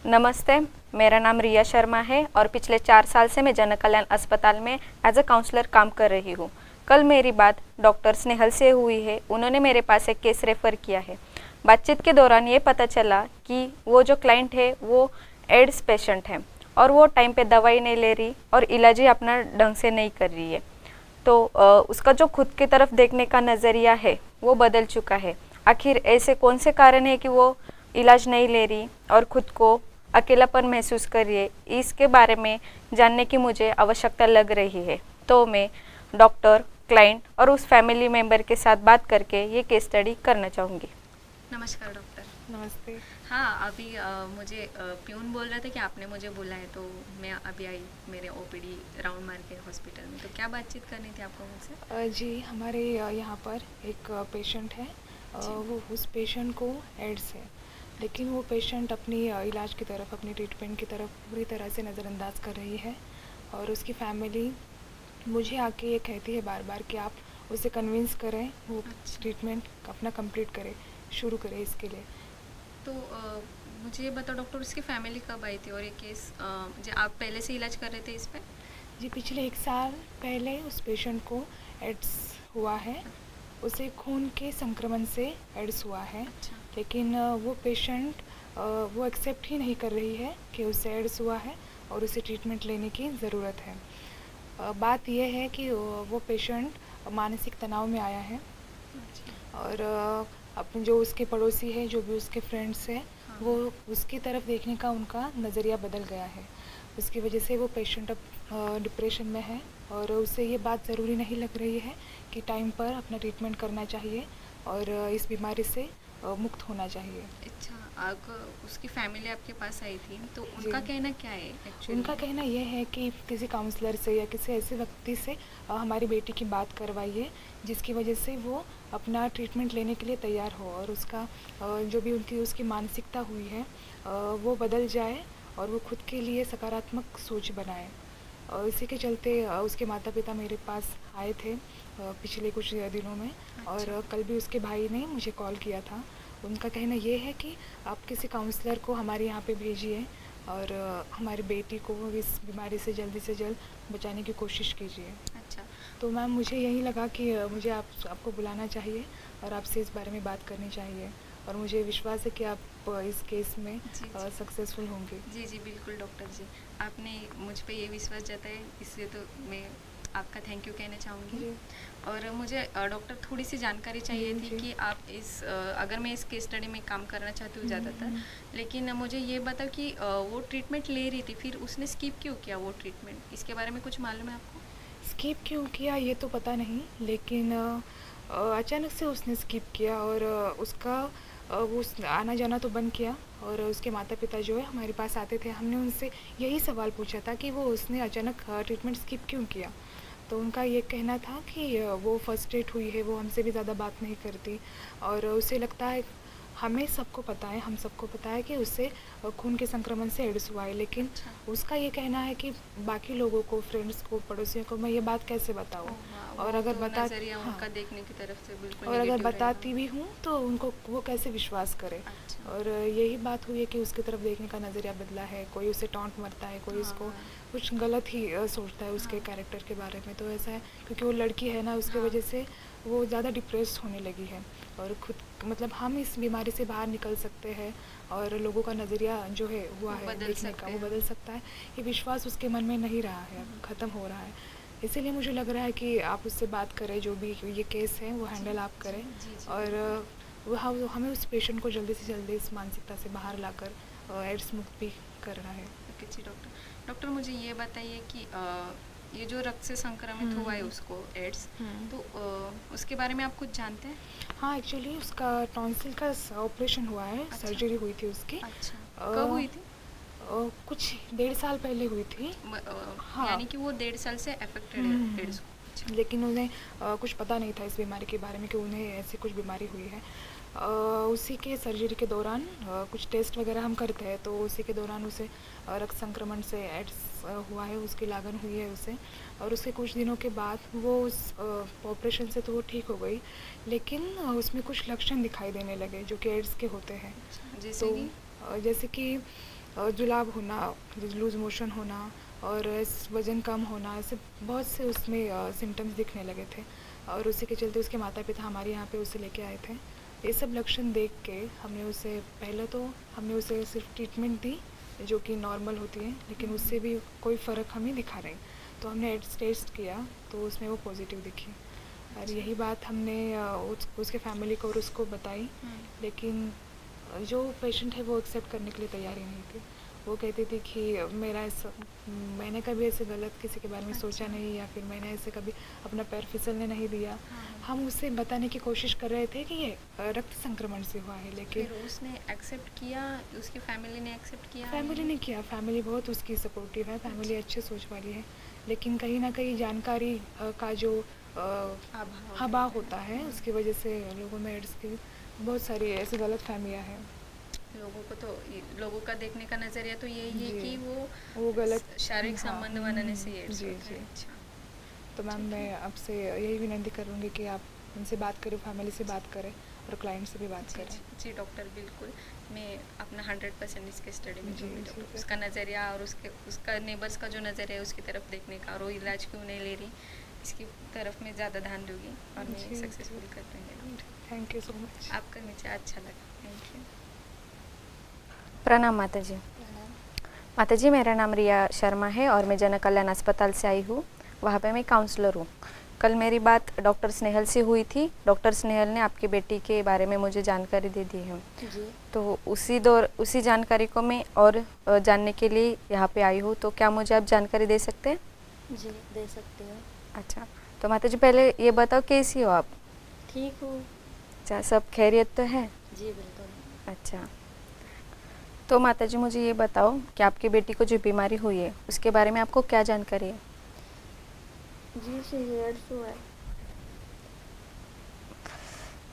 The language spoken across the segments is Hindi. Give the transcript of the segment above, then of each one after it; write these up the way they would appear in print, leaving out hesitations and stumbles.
नमस्ते, मेरा नाम रिया शर्मा है और पिछले 4 साल से मैं जन कल्याण अस्पताल में एज अ काउंसलर काम कर रही हूँ। कल मेरी बात डॉक्टर स्नेहल से हुई है। उन्होंने मेरे पास एक केस रेफ़र किया है। बातचीत के दौरान ये पता चला कि वो जो क्लाइंट है वो एड्स पेशेंट है और वो टाइम पे दवाई नहीं ले रही और इलाज ही अपना ढंग से नहीं कर रही है। तो उसका जो खुद की तरफ देखने का नज़रिया है वो बदल चुका है। आखिर ऐसे कौन से कारण है कि वो इलाज नहीं ले रही और ख़ुद को अकेलापन महसूस कर रही है, इसके बारे में जानने की मुझे आवश्यकता लग रही है। तो मैं डॉक्टर, क्लाइंट और उस फैमिली मेम्बर के साथ बात करके ये केस स्टडी करना चाहूँगी। नमस्कार डॉक्टर। नमस्ते। हाँ, अभी मुझे प्यून बोल रहे थे कि आपने मुझे बुलाया है, तो मैं अभी आई मेरे ओपीडी राउंड मार के हॉस्पिटल में। तो क्या बातचीत करनी थी आपको मुझसे? जी, हमारे यहाँ पर एक पेशेंट है। वो उस पेशेंट को एड्स है, लेकिन वो पेशेंट अपनी इलाज की तरफ, अपनी ट्रीटमेंट की तरफ पूरी तरह से नज़रअंदाज कर रही है और उसकी फैमिली मुझे आके ये कहती है बार बार कि आप उसे कन्विंस करें, वो ट्रीटमेंट अपना कंप्लीट करे, शुरू करे इसके लिए। तो मुझे ये बताओ डॉक्टर, उसकी फैमिली कब आई थी और ये केस जो आप पहले से इलाज कर रहे थे इस पर? जी, पिछले 1 साल पहले उस पेशेंट को एड्स हुआ है। उसे खून के संक्रमण से एड्स हुआ है। अच्छा। लेकिन वो पेशेंट वो एक्सेप्ट ही नहीं कर रही है कि उसे एड्स हुआ है और उसे ट्रीटमेंट लेने की ज़रूरत है। बात यह है कि वो पेशेंट मानसिक तनाव में आया है और अपने जो उसके पड़ोसी है, जो भी उसके फ्रेंड्स हैं, वो उसकी तरफ देखने का उनका नज़रिया बदल गया है। उसकी वजह से वो पेशेंट अब डिप्रेशन में है और उसे ये बात ज़रूरी नहीं लग रही है कि टाइम पर अपना ट्रीटमेंट करना चाहिए और इस बीमारी से मुक्त होना चाहिए। अच्छा, उसकी फैमिली आपके पास आई थी, तो उनका कहना क्या है एक्चुअली? उनका कहना यह है कि किसी काउंसलर से या किसी ऐसे व्यक्ति से हमारी बेटी की बात करवाइए जिसकी वजह से वो अपना ट्रीटमेंट लेने के लिए तैयार हो और उसका जो भी उसकी मानसिकता हुई है वो बदल जाए और वो खुद के लिए सकारात्मक सोच बनाए। और इसी के चलते उसके माता पिता मेरे पास आए थे पिछले कुछ दिनों में। और कल भी उसके भाई ने मुझे कॉल किया था। उनका कहना ये है कि आप किसी काउंसलर को हमारे यहाँ पे भेजिए और हमारी बेटी को इस बीमारी से जल्द बचाने की कोशिश कीजिए। अच्छा। तो मैम, मुझे यही लगा कि मुझे आपको बुलाना चाहिए और आपसे इस बारे में बात करनी चाहिए और मुझे विश्वास है कि आप इस केस में सक्सेसफुल होंगे। जी जी बिल्कुल डॉक्टर जी, आपने मुझ पे ये विश्वास जताया, इसलिए तो मैं आपका थैंक यू कहना चाहूँगी। और मुझे डॉक्टर थोड़ी सी जानकारी चाहिए थी कि आप अगर मैं इस केस स्टडी में काम करना चाहती हूँ ज़्यादातर, लेकिन मुझे ये बताओ कि वो ट्रीटमेंट ले रही थी, फिर उसने स्किप क्यों किया वो ट्रीटमेंट? इसके बारे में कुछ मालूम है आपको? स्किप क्यों किया ये तो पता नहीं, लेकिन अचानक से उसने स्किप किया और उसका वो आना जाना तो बंद किया। और उसके माता पिता जो है हमारे पास आते थे, हमने उनसे यही सवाल पूछा था कि वो उसने अचानक ट्रीटमेंट स्किप क्यों किया। तो उनका ये कहना था कि वो फर्स्ट्रेट हुई है, वो हमसे भी ज़्यादा बात नहीं करती और उसे लगता है, हम सबको पता है कि उससे खून के संक्रमण से एड्स हुआ है, लेकिन उसका ये कहना है कि बाकी लोगों को, फ्रेंड्स को, पड़ोसियों को मैं ये बात कैसे बताऊँ। और अगर उनका देखने की तरफ से बिल्कुल और अगर बताती भी हूँ तो उनको वो कैसे विश्वास करे। और यही बात हुई है कि उसकी तरफ देखने का नज़रिया बदला है। कोई उसे टॉन्ट मारता है, कोई उसको कुछ गलत ही सोचता है उसके कैरेक्टर के बारे में। तो ऐसा है क्योंकि वो लड़की है ना, उसकी वजह से वो ज़्यादा डिप्रेस होने लगी है और खुद मतलब हम इस बीमारी से बाहर निकल सकते हैं और लोगों का नज़रिया जो है हुआ है देखने का, वो बदल सकता है। ये विश्वास उसके मन में नहीं रहा है, ख़त्म हो रहा है। इसीलिए मुझे लग रहा है कि आप उससे बात करें, जो भी ये केस है वो हैंडल आप करें और वो हमें उस पेशेंट को जल्दी से जल्दी इस मानसिकता से बाहर लाकर एड्स मुक्त भी करना है। ओके जी डॉक्टर, मुझे ये बताइए कि ये जो रक्त से संक्रमित हुआ है उसको एड्स, तो उसके बारे में आप कुछ जानते हैं? हाँ, एक्चुअली उसका टॉन्सिल का ऑपरेशन हुआ है। सर्जरी हुई थी उसकी। अच्छा, कब हुई थी? कुछ 1.5 साल पहले हुई थी। हाँ, यानी कि वो 1.5 साल से अफेक्टेड है एड्स को। लेकिन उन्हें कुछ पता नहीं था इस बीमारी के बारे में कि उन्हें ऐसी कुछ बीमारी हुई है। उसी के सर्जरी के दौरान कुछ टेस्ट वगैरह हम करते हैं, तो उसी के दौरान उसे रक्त संक्रमण से एड्स हुआ है, उसकी लागन हुई है उसे। और उसके कुछ दिनों के बाद वो उस ऑपरेशन से तो वो ठीक हो गई, लेकिन उसमें कुछ लक्षण दिखाई देने लगे जो कि एड्स के होते हैं। जैसे कि जुलाब होना, लूज मोशन होना और वज़न कम होना, ऐसे बहुत से उसमें सिम्टम्स दिखने लगे थे। और उसी के चलते उसके माता पिता हमारे यहाँ पे उसे लेके आए थे। ये सब लक्षण देख के हमने उसे पहले तो हमने उसे सिर्फ ट्रीटमेंट दी जो कि नॉर्मल होती है, लेकिन उससे भी कोई फ़र्क हमें दिखा नहीं। तो हमने एड्स टेस्ट किया तो उसमें वो पॉजिटिव दिखी और यही बात हमने उसके फैमिली को और उसको बताई, लेकिन जो पेशेंट है वो एक्सेप्ट करने के लिए तैयार ही नहीं थी। वो कहती थी कि मेरा ऐसा, मैंने कभी ऐसे गलत किसी के बारे में सोचा नहीं, या फिर मैंने ऐसे कभी अपना पैर फिसलने नहीं दिया। हम उससे बताने की कोशिश कर रहे थे कि ये रक्त संक्रमण से हुआ है, लेकिन फिर उसने एक्सेप्ट किया, उसकी फैमिली ने एक्सेप्ट किया? फैमिली ने किया, फैमिली बहुत उसकी सपोर्टिव है, फैमिली अच्छे सोच वाली है, लेकिन कहीं ना कहीं जानकारी का जो अभाव होता है उसकी वजह से लोगों में एड्स की बहुत सारी ऐसी गलत फहमियाँ हैं। लोगों का देखने का नज़रिया तो यही है कि वो गलत शारीरिक संबंध बनाने से एड्स जी होता जी। है। अच्छा, तो मैम मैं आपसे यही विनती करूँगी कि आप उनसे बात करें, फैमिली से बात करें और क्लाइंट से भी बात करें। जी डॉक्टर, बिल्कुल मैं अपना 100% इसके स्टडी में जी, दूंगी डॉक्टर। जी। उसका नज़रिया और उसका नेबर्स का जो नज़रिया है उसकी तरफ देखने का, और वो इलाज क्यों नहीं ले रही इसकी तरफ मैं ज़्यादा ध्यान दूंगी और मैं जी, सक्सेसफुल कर दूँगी। Thank you so much. आपका नीचे अच्छा लगा, थैंक यू। प्रणाम माताजी। माताजी, मेरा नाम रिया शर्मा है और मैं जन कल्याण अस्पताल से आई हूँ। वहाँ पे मैं काउंसलर हूँ। कल मेरी बात डॉक्टर स्नेहल से हुई थी। डॉक्टर स्नेहल ने आपकी बेटी के बारे में मुझे जानकारी दे दी है जी। तो उसी जानकारी को मैं और जानने के लिए यहाँ पे आई हूँ। तो क्या मुझे आप जानकारी दे सकते हैं? जी, दे सकते हो। अच्छा, तो माताजी पहले ये बताओ कैसी हो आप? ठीक हूँ। अच्छा, सब खैरियत तो है? जी बिल्कुल। अच्छा, तो माताजी मुझे ये बताओ कि आपकी बेटी को जो बीमारी हुई है उसके बारे में आपको क्या जानकारी है? जी, एड्स हुआ है।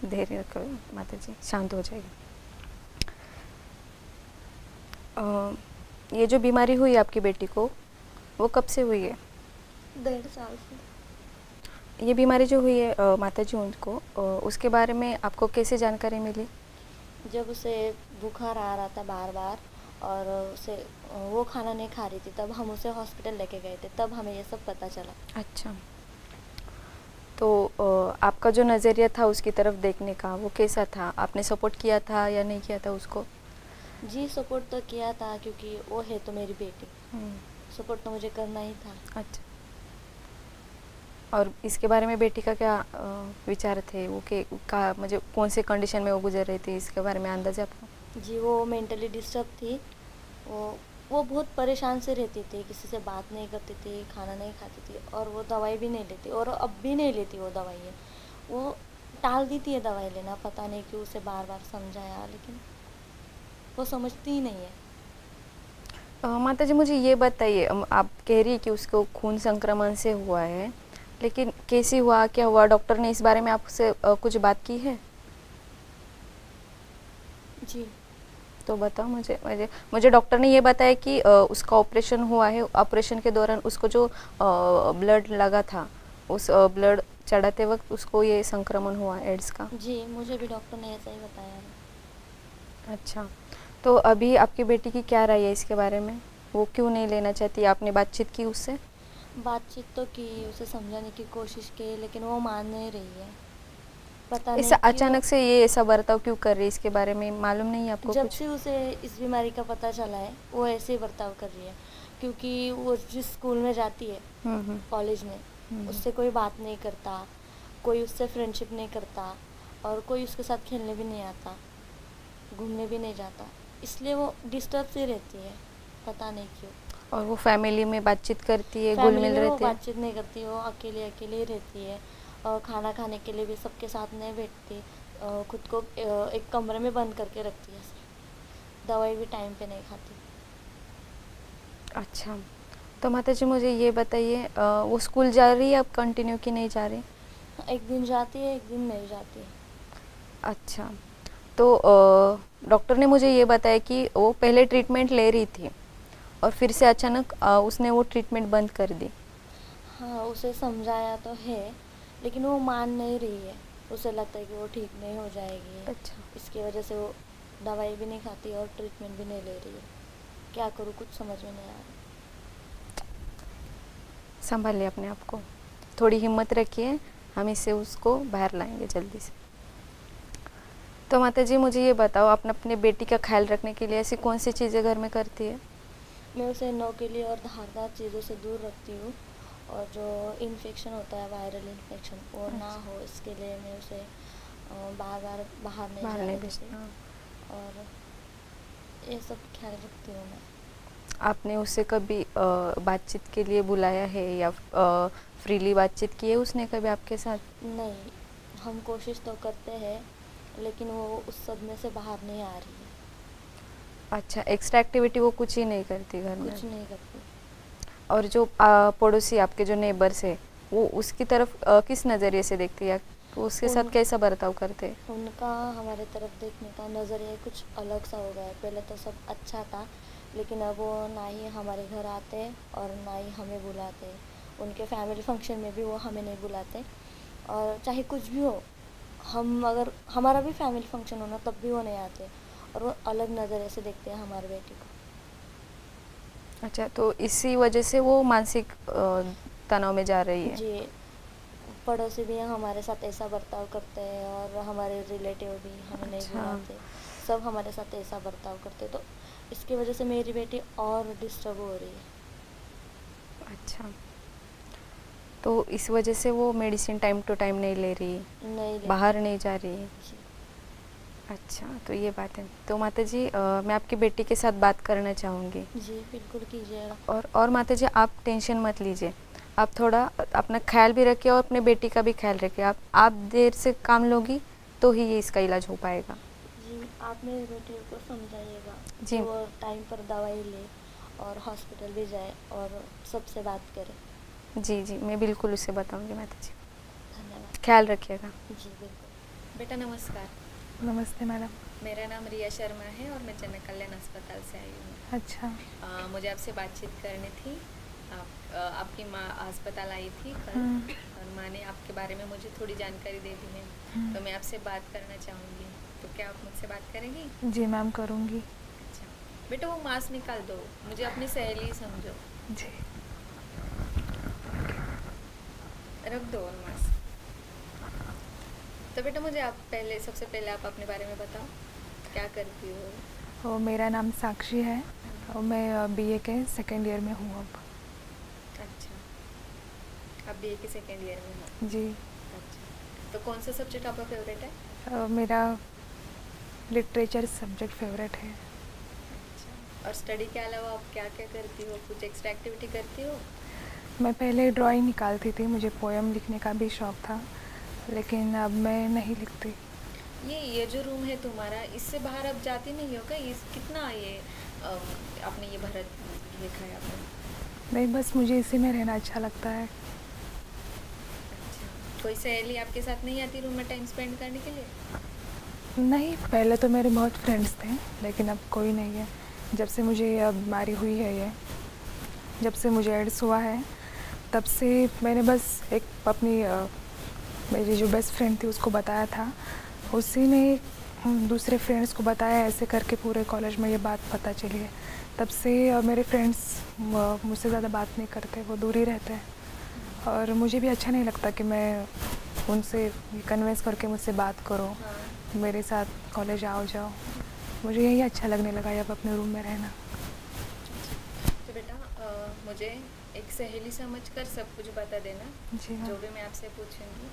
धैर्य रखो माताजी, शांत हो जाएगी। ये जो बीमारी हुई आपकी बेटी को वो कब से हुई है? 1.5 साल से। ये बीमारी जो हुई है माताजी उनको उसके बारे में आपको कैसे जानकारी मिली? जब उसे बुखार आ रहा था बार बार और उसे वो खाना नहीं खा रही थी, तब हम उसे हॉस्पिटल लेके गए थे, तब हमें ये सब पता चला। अच्छा, तो आपका जो नज़रिया था उसकी तरफ देखने का वो कैसा था? आपने सपोर्ट किया था या नहीं किया था उसको? जी, सपोर्ट तो किया था क्योंकि वो है तो मेरी बेटी, सपोर्ट तो मुझे करना ही था। अच्छा, और इसके बारे में बेटी का क्या विचार थे? वो का मुझे कौन से कंडीशन में वो गुजर रही थी, इसके बारे में अंदाज़ा आपको? जी, वो मेंटली डिस्टर्ब थी। वो बहुत परेशान से रहती थी, किसी से बात नहीं करती थी, खाना नहीं खाती थी और वो दवाई भी नहीं लेती, और अब भी नहीं लेती वो दवाई। वो टाल देती है दवाई लेना, पता नहीं क्यों। उसे बार बार समझाया लेकिन वो समझती ही नहीं है। माताजी मुझे ये बताइए, आप कह रही है कि उसको खून संक्रमण से हुआ है, लेकिन कैसे हुआ, क्या हुआ? डॉक्टर ने इस बारे में आपसे कुछ बात की है? जी, तो बताओ मुझे डॉक्टर ने ये बताया कि उसका ऑपरेशन हुआ है। ऑपरेशन के दौरान उसको जो ब्लड लगा था, उस ब्लड चढ़ाते वक्त उसको ये संक्रमण हुआ एड्स का। जी, मुझे भी डॉक्टर ने ऐसा ही बताया है। अच्छा, तो अभी आपकी बेटी की क्या राय है इसके बारे में? वो क्यों नहीं लेना चाहती? आपने बातचीत की उससे? बातचीत तो की, उसे समझाने की कोशिश की, लेकिन वो मान नहीं रही है। पता इस नहीं अचानक से ये ऐसा बर्ताव क्यों कर रही है, इसके बारे में मालूम नहीं है आपको जब कुछ? से उसे इस बीमारी का पता चला है वो ऐसे ही बर्ताव कर रही है, क्योंकि वो जिस स्कूल में जाती है, कॉलेज में, उससे कोई बात नहीं करता, कोई उससे फ्रेंडशिप नहीं करता और कोई उसके साथ खेलने भी नहीं आता, घूमने भी नहीं जाता, इसलिए वो डिस्टर्ब से रहती है, पता नहीं क्यों। और वो फैमिली में बातचीत करती है, घुल मिल रहती है? बातचीत नहीं करती, वो अकेले अकेले ही रहती है और खाना खाने के लिए भी सबके साथ नहीं बैठती, खुद को एक कमरे में बंद करके रखती है, दवाई भी टाइम पे नहीं खाती। अच्छा, तो माताजी मुझे ये बताइए, वो स्कूल जा रही है अब कंटिन्यू कि नहीं जा रही? एक दिन जाती है, एक दिन नहीं जाती है। अच्छा, तो डॉक्टर ने मुझे ये बताया कि वो पहले ट्रीटमेंट ले रही थी और फिर से अचानक उसने वो ट्रीटमेंट बंद कर दी। हाँ, उसे समझाया तो है लेकिन वो मान नहीं रही है, उसे लगता है कि वो ठीक नहीं हो जाएगी। अच्छा, इसकी वजह से वो दवाई भी नहीं खाती और ट्रीटमेंट भी नहीं ले रही है। क्या करूँ, कुछ समझ में नहीं आ रहा। संभालिए अपने आप को, थोड़ी हिम्मत रखिए, हम इससे उसको बाहर लाएंगे जल्दी से। तो माता जी मुझे ये बताओ, आप अपने बेटी का ख्याल रखने के लिए ऐसी कौन सी चीज़ें घर में करती है? मैं उसे नोकीली और धारदार चीज़ों से दूर रखती हूँ, और जो इन्फेक्शन होता है, वायरल इन्फेक्शन, वो ना हो, इसके लिए मैं उसे बाहर बाहर नहीं बाहर जाने नहीं देती, भेजना। और ये सब ख्याल रखती हूँ मैं। आपने उसे कभी बातचीत के लिए बुलाया है या फ्रीली बातचीत की है उसने कभी आपके साथ? नहीं, हम कोशिश तो करते हैं, लेकिन वो उस सदमे से बाहर नहीं आ रही है। अच्छा, एक्स्ट्रा एक्टिविटी वो कुछ ही नहीं करती घर में? कुछ नहीं करती। और जो पड़ोसी आपके जो नेबर्स है, वो उसकी तरफ किस नज़रिए से देखती है, तो उसके साथ कैसा बर्ताव करते हैं? उनका हमारे तरफ देखने का नज़रिया कुछ अलग सा हो गया है। पहले तो सब अच्छा था, लेकिन अब वो ना ही हमारे घर आते और ना ही हमें बुलाते। उनके फैमिली फंक्शन में भी वो हमें नहीं बुलाते, और चाहे कुछ भी हो, हम अगर हमारा भी फैमिली फंक्शन हो ना, तब भी वो नहीं आते, और वो अलग नज़रिए से देखते हैं हमारे बेटी को। अच्छा, तो इसी वजह से वो मानसिक तनाव में जा रही है? जी, पड़ोसी भी हमारे साथ ऐसा बर्ताव करते हैं, और हमारे रिलेटिव भी हमें नहीं अच्छा। बुलाते, सब हमारे साथ ऐसा बर्ताव करते, तो इसकी वजह से मेरी बेटी और डिस्टर्ब हो रही है। अच्छा, तो इस वजह से वो मेडिसिन टाइम टू टाइम नहीं ले रही, नहीं बाहर नहीं जा रही? जी। अच्छा, तो ये बात है। तो माता जी मैं आपकी बेटी के साथ बात करना चाहूँगी। जी बिल्कुल कीजिएगा। और माता जी आप टेंशन मत लीजिए, आप थोड़ा अपना ख्याल भी रखिए और अपने बेटी का भी ख्याल रखिए। आप देर से काम लोगी तो ही ये इसका इलाज हो पाएगा। जी, आप मेरी बेटी को समझाइएगा जी। कि वो टाइम पर दवाई ले, और हॉस्पिटल भी जाए, और सबसे बात करे। जी जी, मैं बिल्कुल उसे बताऊँगी माता जी। धन्यवाद। ख्याल रखिएगा। जी बिल्कुल। बेटा नमस्कार, नमस्ते मैडम। मेरा नाम रिया शर्मा है और मैं जन कल्याण अस्पताल से आई हूँ। अच्छा। मुझे आपसे बातचीत करनी थी। आपकी माँ अस्पताल आई थी कल, और माँ ने आपके बारे में मुझे थोड़ी जानकारी दे दी है, तो मैं आपसे बात करना चाहूँगी। तो क्या आप मुझसे बात करेंगी? जी मैम, करूँगी। अच्छा बेटा, वो मास्क निकाल दो, मुझे अपनी सहेली समझो। जी। रख दो और मास्क। तो बेटा मुझे सबसे पहले आप अपने बारे में बताओ, क्या करती हो? मेरा नाम साक्षी है, और मैं बीए के सेकेंड ईयर में हूँ अब। अच्छा, आप बीए के सेकेंड ईयर में हो? जी। अच्छा, तो कौन सा सब्जेक्ट आपका फेवरेट है? मेरा लिटरेचर सब्जेक्ट फेवरेट है। अच्छा, और स्टडी के अलावा आप क्या क्या करती हो? कुछ एक्स्ट्रा एक्टिविटी करती हो? मैं पहले ड्राइंग निकालती थी, मुझे पोएम लिखने का भी शौक़ था, लेकिन अब मैं नहीं लिखती। ये जो रूम है तुम्हारा, इससे बाहर अब जाती नहीं हो क्या? इस कितना ये आपने ये भारत लिखा है आपने? नहीं, बस मुझे इसी में रहना अच्छा लगता है। अच्छा, कोई सहेली आपके साथ नहीं आती रूम में टाइम स्पेंड करने के लिए? नहीं, पहले तो मेरे बहुत फ्रेंड्स थे, लेकिन अब कोई नहीं है। जब से मुझे ये बीमारी हुई है, जब से मुझे एड्स हुआ है, तब से मैंने बस एक अपनी मेरी जो बेस्ट फ्रेंड थी उसको बताया था, उसी ने दूसरे फ्रेंड्स को बताया, ऐसे करके पूरे कॉलेज में ये बात पता चली है। तब से मेरे फ्रेंड्स मुझसे ज़्यादा बात नहीं करते, वो दूर ही रहते हैं, और मुझे भी अच्छा नहीं लगता कि मैं उनसे कन्विंस करके मुझसे बात करो, मेरे साथ कॉलेज आओ जाओ। मुझे यही अच्छा लगने लगा अब अपने रूम में रहना। तो बेटा मुझे एक सहेली समझकर सब कुछ बता देना। जी हाँ। जो भी मैं आपसे पूछूंगी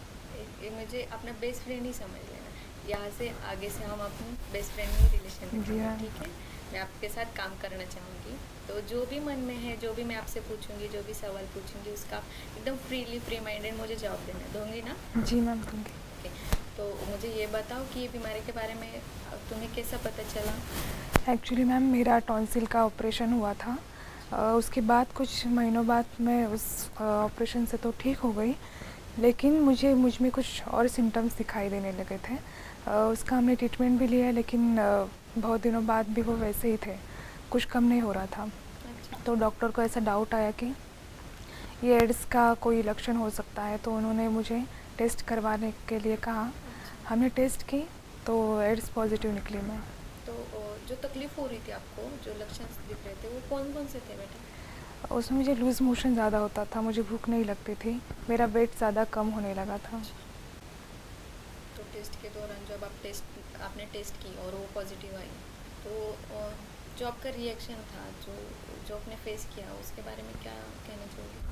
मुझे अपना बेस्ट फ्रेंड ही समझ लेना। यहाँ से आगे से हम अपनी बेस्ट फ्रेंड ही रिलेशन में जी हाँ। ठीक है? मैं आपके साथ काम करना चाहूँगी, तो जो भी मन में है, जो भी मैं आपसे पूछूंगी, जो भी सवाल पूछूंगी, उसका एकदम फ्री माइंडेड मुझे जवाब देना। दूंगी ना? जी मैम, दूँगी। ओके, तो मुझे ये बताओ कि ये बीमारी के बारे में तुम्हें कैसा पता चला? एक्चुअली मैम मेरा टॉन्सिल का ऑपरेशन हुआ था, उसके बाद कुछ महीनों बाद मैं उस ऑपरेशन से तो ठीक हो गई, लेकिन मुझ में कुछ और सिम्टम्स दिखाई देने लगे थे। उसका हमने ट्रीटमेंट भी लिया, लेकिन बहुत दिनों बाद भी वो वैसे ही थे, कुछ कम नहीं हो रहा था। अच्छा। तो डॉक्टर को ऐसा डाउट आया कि ये एड्स का कोई लक्षण हो सकता है, तो उन्होंने मुझे टेस्ट करवाने के लिए कहा। हमने टेस्ट की तो एड्स पॉजिटिव निकली मैं। तो जो तकलीफ हो रही थी आपको, जो लक्षण दिख रहे थे, वो कौन कौन से थे बेटा? उसमें मुझे लूज़ मोशन ज़्यादा होता था, मुझे भूख नहीं लगती थी, मेरा वेट ज़्यादा कम होने लगा था। तो टेस्ट के दौरान जब आपने टेस्ट की और वो पॉजिटिव आई, तो जो आपका रिएक्शन था, जो आपने फेस किया, उसके बारे में क्या कहना चाहिए?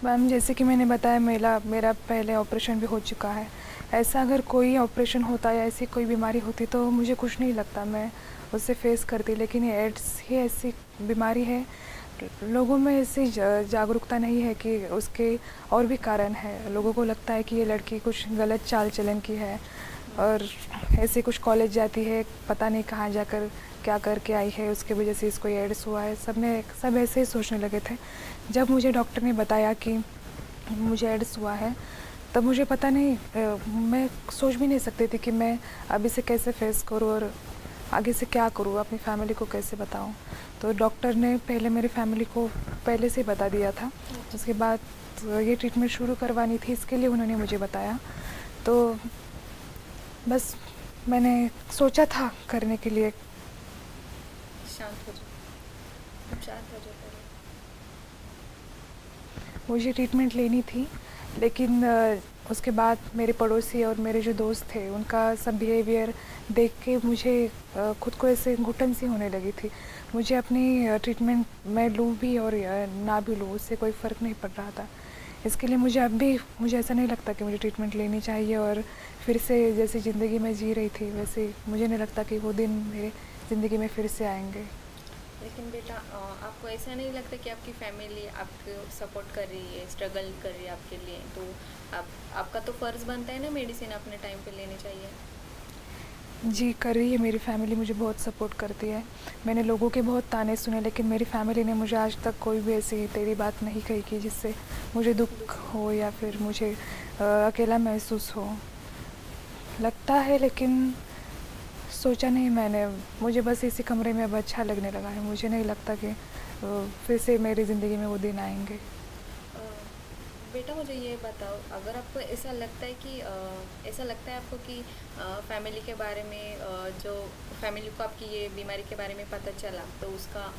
मैम जैसे कि मैंने बताया, मेरा पहले ऑपरेशन भी हो चुका है। ऐसा अगर कोई ऑपरेशन होता या ऐसी कोई बीमारी होती तो मुझे कुछ नहीं लगता, मैं उससे फेस करती। लेकिन ये एड्स ही ऐसी बीमारी है, लोगों में ऐसी जागरूकता नहीं है कि उसके और भी कारण है। लोगों को लगता है कि ये लड़की कुछ गलत चाल चलन की है और ऐसे कुछ कॉलेज जाती है, पता नहीं कहाँ जाकर क्या करके आई है, उसकी वजह से इसको ये एड्स हुआ है। सब ऐसे ही सोचने लगे थे। जब मुझे डॉक्टर ने बताया कि मुझे एड्स हुआ है, तब मुझे पता नहीं, मैं सोच भी नहीं सकती थी कि मैं अभी से कैसे फेस करूँ और आगे से क्या करूँ, अपनी फैमिली को कैसे बताऊँ। तो डॉक्टर ने पहले मेरी फैमिली को पहले से बता दिया था। उसके बाद ये ट्रीटमेंट शुरू करवानी थी, इसके लिए उन्होंने मुझे बताया। तो बस मैंने सोचा था करने के लिए। शांत हो जाओ, शांत हो जाओ पहले। मुझे ट्रीटमेंट लेनी थी, लेकिन उसके बाद मेरे पड़ोसी और मेरे जो दोस्त थे, उनका सब बिहेवियर देख के मुझे खुद को ऐसे घुटन सी होने लगी थी। मुझे अपनी ट्रीटमेंट मैं लूँ भी और ना भी लूँ, उससे कोई फ़र्क नहीं पड़ रहा था। इसके लिए मुझे ऐसा नहीं लगता कि मुझे ट्रीटमेंट लेनी चाहिए और फिर से जैसी ज़िंदगी में जी रही थी वैसे मुझे नहीं लगता कि वो दिन मेरे ज़िंदगी में फिर से आएंगे। लेकिन बेटा, आपको ऐसा नहीं लगता कि आपकी फैमिली आपको सपोर्ट कर रही है, स्ट्रगल कर रही है आपके लिए? तो आपका तो फ़र्ज़ बनता है ना, मेडिसिन अपने टाइम पे लेनी चाहिए। जी, कर रही है मेरी फैमिली, मुझे बहुत सपोर्ट करती है। मैंने लोगों के बहुत ताने सुने, लेकिन मेरी फैमिली ने मुझे आज तक कोई भी ऐसी टेढ़ी बात नहीं कही कि जिससे मुझे दुख हो या फिर मुझे अकेला महसूस हो। लगता है, लेकिन सोचा नहीं मैंने। मुझे बस इसी कमरे में अब अच्छा लगने लगा है। मुझे नहीं लगता कि फिर से मेरी ज़िंदगी में वो दिन आएंगे। बेटा मुझे ये बताओ, अगर आपको ऐसा लगता है कि ऐसा लगता है आपको कि फैमिली के बारे में, जो फैमिली को आपकी ये बीमारी के बारे में पता चला, तो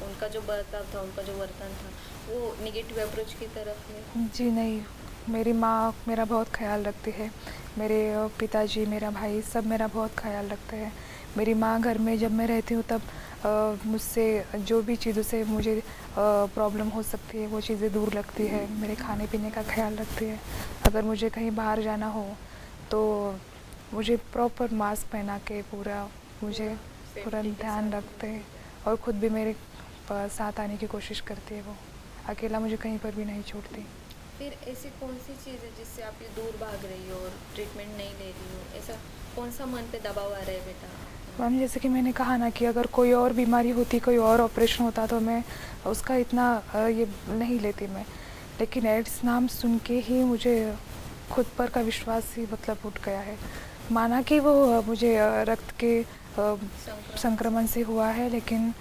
उनका जो बर्ताव था, उनका जो वर्तन था, वो निगेटिव अप्रोच की तरफ है? जी नहीं, मेरी माँ मेरा बहुत ख्याल रखती है। मेरे पिताजी, मेरा भाई सब मेरा बहुत ख्याल रखते हैं। मेरी माँ घर में जब मैं रहती हूँ तब मुझसे जो भी चीज़ों से मुझे प्रॉब्लम हो सकती है वो चीज़ें दूर रखती है। मेरे खाने पीने का ख्याल रखती है। अगर मुझे कहीं बाहर जाना हो तो मुझे प्रॉपर मास्क पहना के मुझे पूरा ध्यान रखते हैं और ख़ुद भी मेरे साथ आने की कोशिश करती है। वो अकेला मुझे कहीं पर भी नहीं छोड़ती। फिर ऐसी कौन सी चीज़ है जिससे आप ये दूर भाग रही हो और ट्रीटमेंट नहीं ले रही हो? ऐसा कौन सा मन पे दबाव आ रहा है बेटा? मैम जैसे कि मैंने कहा ना कि अगर कोई और बीमारी होती, कोई और ऑपरेशन होता तो मैं उसका इतना ये नहीं लेती मैं। लेकिन एड्स नाम सुन के ही मुझे खुद पर का विश्वास ही मतलब उठ गया है। माना कि वो मुझे रक्त के संक्रमण से हुआ है, लेकिन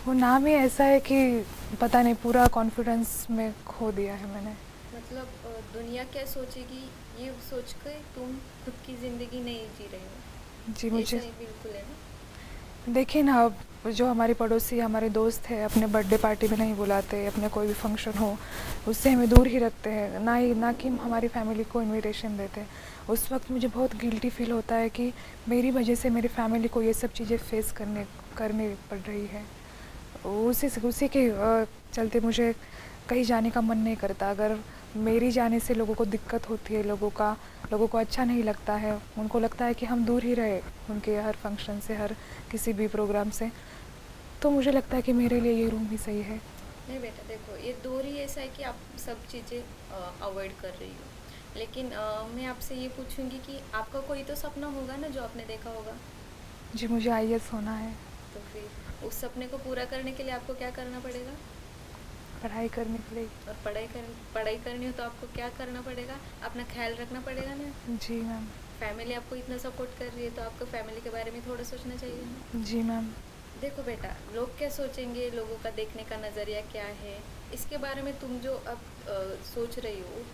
वो नाम ही ऐसा है कि पता नहीं, पूरा कॉन्फिडेंस में खो दिया है मैंने। मतलब दुनिया क्या सोचेगी ये सोच के तुम खुद की ज़िंदगी नहीं जी रही हो? जी मुझे बिल्कुल है ना। देखिए ना, अब जो हमारे पड़ोसी हमारे दोस्त हैं अपने बर्थडे पार्टी में नहीं बुलाते, अपने कोई भी फंक्शन हो उससे हमें दूर ही रखते हैं, ना कि हमारी फैमिली को इनविटेशन देते। उस वक्त मुझे बहुत गिल्टी फील होता है कि मेरी वजह से मेरी फैमिली को ये सब चीज़ें फेस करने पड़ रही है। उसी के चलते मुझे कहीं जाने का मन नहीं करता। अगर मेरी जाने से लोगों को दिक्कत होती है, लोगों को अच्छा नहीं लगता है, उनको लगता है कि हम दूर ही रहे उनके हर फंक्शन से, हर किसी भी प्रोग्राम से, तो मुझे लगता है कि मेरे लिए ये रूम ही सही है। नहीं बेटा देखो, ये दूर ही ऐसा है कि आप सब चीज़ें अवॉइड कर रही हो, लेकिन मैं आपसे ये पूछूंगी कि आपका कोई तो सपना होगा ना जो आपने देखा होगा? जी मुझे IAS होना है। तो फिर उस सपने को पूरा करने के लिए आपको क्या करना पड़ेगा? पढ़ाई करनी पड़ेगी। और पढ़ाई करनी हो तो आपको क्या करना पड़ेगा? अपना ख्याल रखना पड़ेगा ना। जी मैम। फैमिली आपको इतना सपोर्ट कर रही है तो आपको फैमिली के बारे में थोड़ा सोचना चाहिए ना। जी मैम। देखो बेटा, लोग क्या सोचेंगे, लोगों का देखने का नज़रिया क्या है, इसके बारे में तुम जो अब सोच रही हो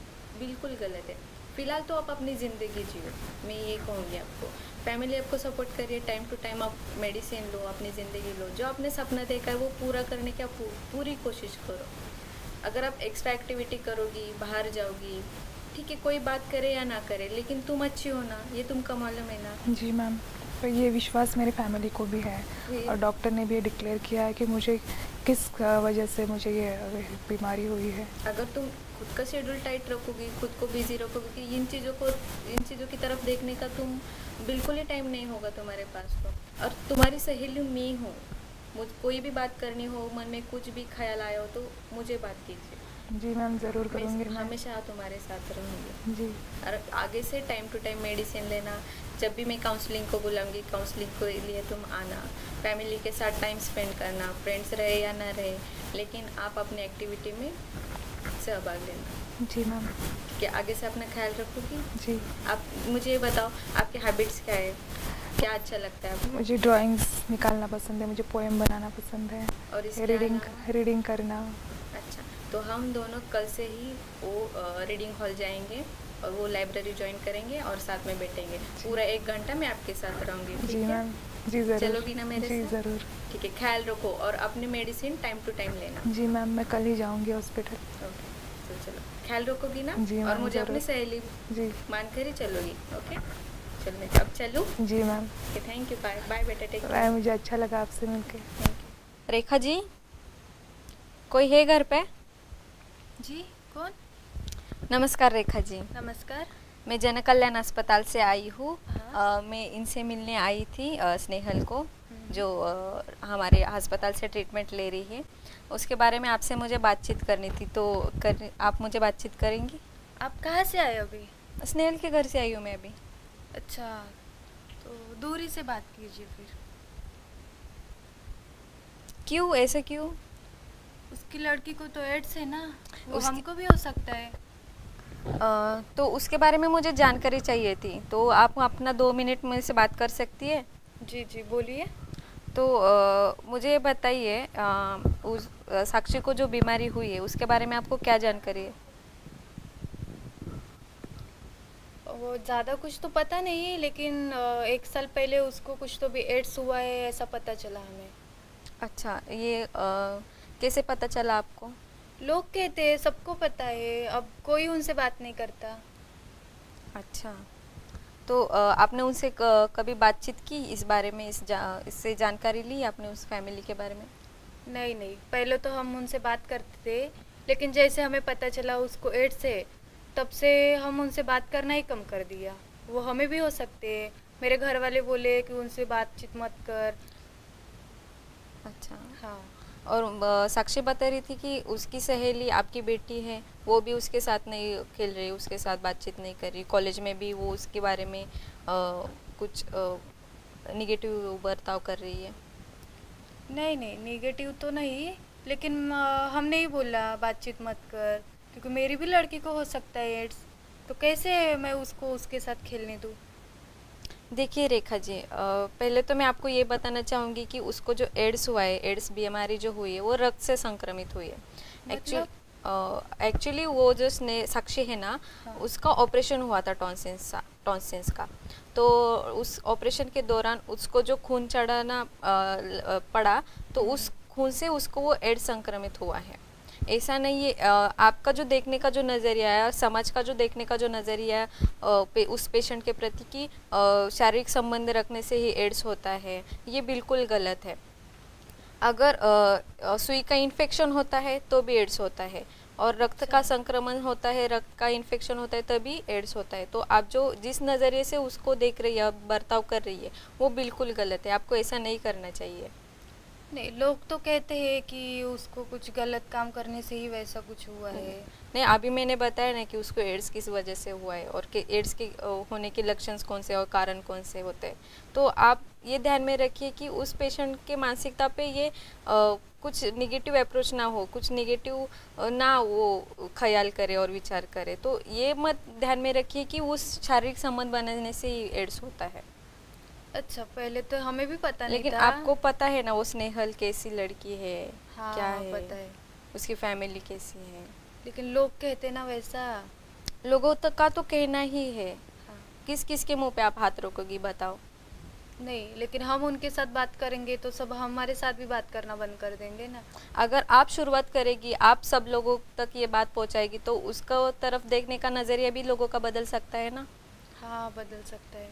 बिल्कुल गलत है। फिलहाल तो आप अपनी ज़िंदगी जियो, मैं ये कहूँगी आपको। फैमिली आपको सपोर्ट करिए, टाइम टू टाइम आप मेडिसिन लो, अपनी ज़िंदगी लो, जो आपने सपना देखा है वो पूरा करने की आप पूरी कोशिश करो। अगर आप एक्स्ट्रा एक्टिविटी करोगी, बाहर जाओगी, ठीक है, कोई बात करे या ना करे, लेकिन तुम अच्छी हो ना, ये तुमको मालूम है ना। जी मैम, तो ये विश्वास मेरी फैमिली को भी है और डॉक्टर ने भी ये डिक्लेयर किया है कि मुझे किस वजह से मुझे ये बीमारी हुई है। अगर तुम खुद का शेड्यूल टाइट रखोगी, खुद को बिजी रखोगी कि इन चीज़ों की तरफ देखने का तुम बिल्कुल ही टाइम नहीं होगा तुम्हारे पास। तो और तुम्हारी सहेली मैं हूँ, मुझ कोई भी बात करनी हो, मन में कुछ भी ख्याल आया हो तो मुझे बात कीजिए। जी मैम, ज़रूर करूँगी। मैं हमेशा तुम्हारे साथ रहूँगी। जी। और आगे से टाइम टू टाइम मेडिसिन लेना, जब भी मैं काउंसलिंग को बुलाऊंगी, काउंसलिंग के लिए तुम आना, फैमिली के साथ टाइम स्पेंड करना, फ्रेंड्स रहे या ना रहे, लेकिन आप अपनी एक्टिविटी में सहभाग लेना। जी मैम। कि आगे से अपना ख्याल रखोगी। जी। आप मुझे ये बताओ, आपके हैबिट्स क्या है, क्या अच्छा लगता है आपको? मुझे ड्राइंग्स निकालना पसंद है, मुझे पोएम बनाना पसंद है और इसके रीडिंग करना। अच्छा, तो हम दोनों कल से ही वो रीडिंग हॉल जाएंगे और वो लाइब्रेरी ज्वाइन करेंगे और साथ में बैठेंगे। पूरा 1 घंटा मैं आपके साथ रहूँगी। जी मैम, जी ज़रूर। चलोगी ना मेरे जी साथ? ज़रूर। ठीक है, ख्याल रखो और अपनी मेडिसिन टाइम टू टाइम लेना। जी मैम, मैं कल ही जाऊँगी हॉस्पिटल। ओके, तो चलो, ख्याल रखोगी ना? जी और मैम, मुझे अपनी ज़रूर। सहेली जी। मानकर ही चलोगी। ओके, चल मैं अब चलूँ? जी ma'am. Okay, thank you, bye bye बेटा, टेक केयर। बाय, मुझे अच्छा लगा आपसे मिलके। Thank you. रेखा जी, कोई है घर पे? जी, कौन? नमस्कार रेखा जी। नमस्कार। मैं जन कल्याण अस्पताल से आई हूँ। हाँ। मैं इनसे मिलने आई थी, स्नेहल को, जो हमारे अस्पताल से ट्रीटमेंट ले रही है। उसके बारे में आपसे मुझे बातचीत करनी थी, तो आप मुझे बातचीत करेंगी? आप कहाँ से आए अभी? स्नेहल के घर से आई हूँ मैं अभी। अच्छा, तो दूरी से बात कीजिए फिर। क्यों, ऐसे क्यों? उसकी लड़की को तो एड्स है ना, वो उसकी- हमको भी हो सकता है। तो उसके बारे में मुझे जानकारी चाहिए थी, तो आप अपना 2 मिनट मेरे से बात कर सकती है? जी जी, बोलिए। तो मुझे बताइए, उस साक्षी को जो बीमारी हुई है उसके बारे में आपको क्या जानकारी है? वो ज़्यादा कुछ तो पता नहीं है, लेकिन 1 साल पहले उसको कुछ तो भी एड्स हुआ है, ऐसा पता चला हमें। अच्छा, ये कैसे पता चला आपको? लोग कहते हैं, सबको पता है, अब कोई उनसे बात नहीं करता। अच्छा, तो आपने उनसे कभी बातचीत की इस बारे में, इससे जानकारी ली आपने उस फैमिली के बारे में? नहीं नहीं, पहले तो हम उनसे बात करते थे, लेकिन जैसे हमें पता चला उसको एड्स है, तब से हम उनसे बात करना ही कम कर दिया। वो हमें भी हो सकते हैं, मेरे घर वाले बोले कि उनसे बातचीत मत कर। अच्छा। हाँ। और साक्षी बता रही थी कि उसकी सहेली आपकी बेटी है, वो भी उसके साथ नहीं खेल रही, उसके साथ बातचीत नहीं कर रही, कॉलेज में भी वो उसके बारे में कुछ निगेटिव बर्ताव कर रही है। नहीं नहीं, निगेटिव तो नहीं, लेकिन हमने ही बोला बातचीत मत कर, क्योंकि मेरी भी लड़की को हो सकता है एड्स, तो कैसे मैं उसको उसके साथ खेलने दूँ। देखिए रेखा जी, पहले तो मैं आपको ये बताना चाहूँगी कि उसको जो एड्स हुआ है, एड्स बीमारी जो हुई है वो रक्त से संक्रमित हुई है। एक्चुअली वो जो साक्षी है ना, हाँ। उसका ऑपरेशन हुआ था टॉन्सिल्स का। तो उस ऑपरेशन के दौरान उसको जो खून चढ़ाना पड़ा, तो उस खून से उसको वो एड्स संक्रमित हुआ है। ऐसा नहीं है, आपका जो देखने का जो नज़रिया है, समाज का जो देखने का जो नज़रिया है उस पेशेंट के प्रति कि शारीरिक संबंध रखने से ही एड्स होता है, ये बिल्कुल गलत है। अगर सुई का इन्फेक्शन होता है तो भी एड्स होता है, और रक्त का संक्रमण होता है, रक्त का इन्फेक्शन होता है तभी एड्स होता है। तो आप जो जिस नज़रिए से उसको देख रही है, बर्ताव कर रही है, वो बिल्कुल गलत है। आपको ऐसा नहीं करना चाहिए। नहीं, लोग तो कहते हैं कि उसको कुछ गलत काम करने से ही वैसा कुछ हुआ है। नहीं, अभी मैंने बताया ना कि उसको एड्स किस वजह से हुआ है और कि एड्स के होने के लक्षण कौन से और कारण कौन से होते हैं। तो आप ये ध्यान में रखिए कि उस पेशेंट के मानसिकता पे ये कुछ निगेटिव अप्रोच ना हो, कुछ निगेटिव ना वो ख्याल करे और विचार करे। तो ये मत ध्यान में रखिए कि उस शारीरिक संबंध बनाने से ही एड्स होता है। अच्छा, पहले तो हमें भी पता नहीं लेकिन था। आपको पता है ना वो स्नेहल कैसी लड़की है, हाँ, क्या है, पता है। उसकी फैमिली कैसी है। लेकिन लोग कहते ना वैसा। लोगों तक का तो कहना ही है। हाँ। किस किस के मुंह पे आप हाथ रोकोगी बताओ? नहीं, लेकिन हम उनके साथ बात करेंगे तो सब हमारे साथ भी बात करना बंद कर देंगे ना। अगर आप शुरुआत करेगी, आप सब लोगों तक ये बात पहुंचाएगी, तो उसका तरफ देखने का नज़रिया भी लोगों का बदल सकता है ना। हाँ, बदल सकता है।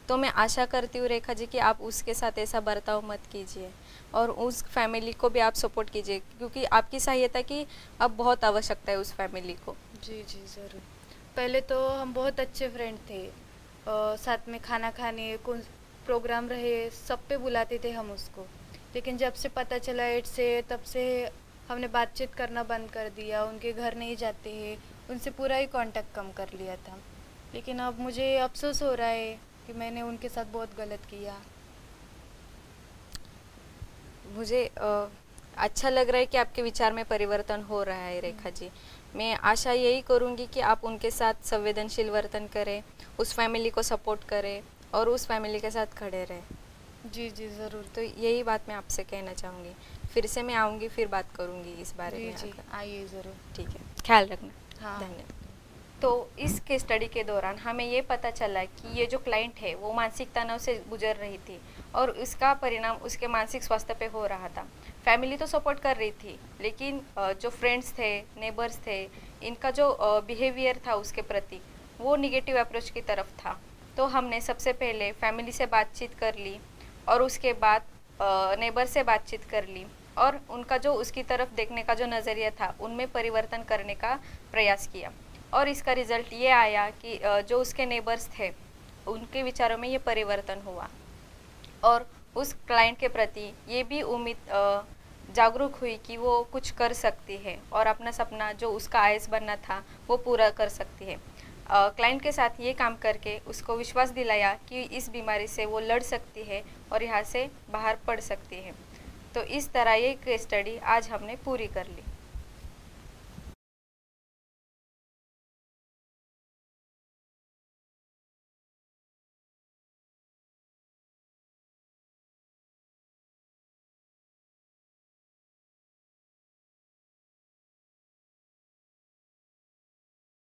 तो मैं आशा करती हूँ रेखा जी कि आप उसके साथ ऐसा बर्ताव मत कीजिए और उस फैमिली को भी आप सपोर्ट कीजिए, क्योंकि आपकी सहायता की अब बहुत आवश्यकता है उस फैमिली को। जी जी ज़रूर। पहले तो हम बहुत अच्छे फ्रेंड थे, साथ में खाना खाने कौन प्रोग्राम रहे सब पे बुलाते थे हम उसको। लेकिन जब से पता चला एड्स से, तब से हमने बातचीत करना बंद कर दिया, उनके घर नहीं जाते हैं, उनसे पूरा ही कांटेक्ट कम कर लिया था। लेकिन अब मुझे अफसोस हो रहा है कि मैंने उनके साथ बहुत गलत किया। मुझे अच्छा लग रहा है कि आपके विचार में परिवर्तन हो रहा है रेखा जी। मैं आशा यही करूँगी कि आप उनके साथ संवेदनशील वर्तन करें, उस फैमिली को सपोर्ट करें और उस फैमिली के साथ खड़े रहें। जी जी ज़रूर। तो यही बात मैं आपसे कहना चाहूँगी। फिर से मैं आऊँगी, फिर बात करूँगी इस बारे जी में जी, आकर। आइए ज़रूर। ठीक है, ख्याल रखना। हाँ। धन्यवाद। तो इस केस स्टडी के दौरान हमें ये पता चला कि ये जो क्लाइंट है वो मानसिक तनाव से गुजर रही थी और इसका परिणाम उसके मानसिक स्वास्थ्य पे हो रहा था। फैमिली तो सपोर्ट कर रही थी, लेकिन जो फ्रेंड्स थे, नेबर्स थे, इनका जो बिहेवियर था उसके प्रति वो निगेटिव अप्रोच की तरफ था। तो हमने सबसे पहले फैमिली से बातचीत कर ली और उसके बाद नेबर से बातचीत कर ली और उनका जो उसकी तरफ देखने का जो नज़रिया था उनमें परिवर्तन करने का प्रयास किया। और इसका रिज़ल्ट ये आया कि जो उसके नेबर्स थे उनके विचारों में ये परिवर्तन हुआ और उस क्लाइंट के प्रति ये भी उम्मीद जागरूक हुई कि वो कुछ कर सकती है और अपना सपना जो उसका आईएएस बनना था वो पूरा कर सकती है। क्लाइंट के साथ ये काम करके उसको विश्वास दिलाया कि इस बीमारी से वो लड़ सकती है और यहाँ से बाहर पड़ सकती है। तो इस तरह ये केस स्टडी आज हमने पूरी कर ली।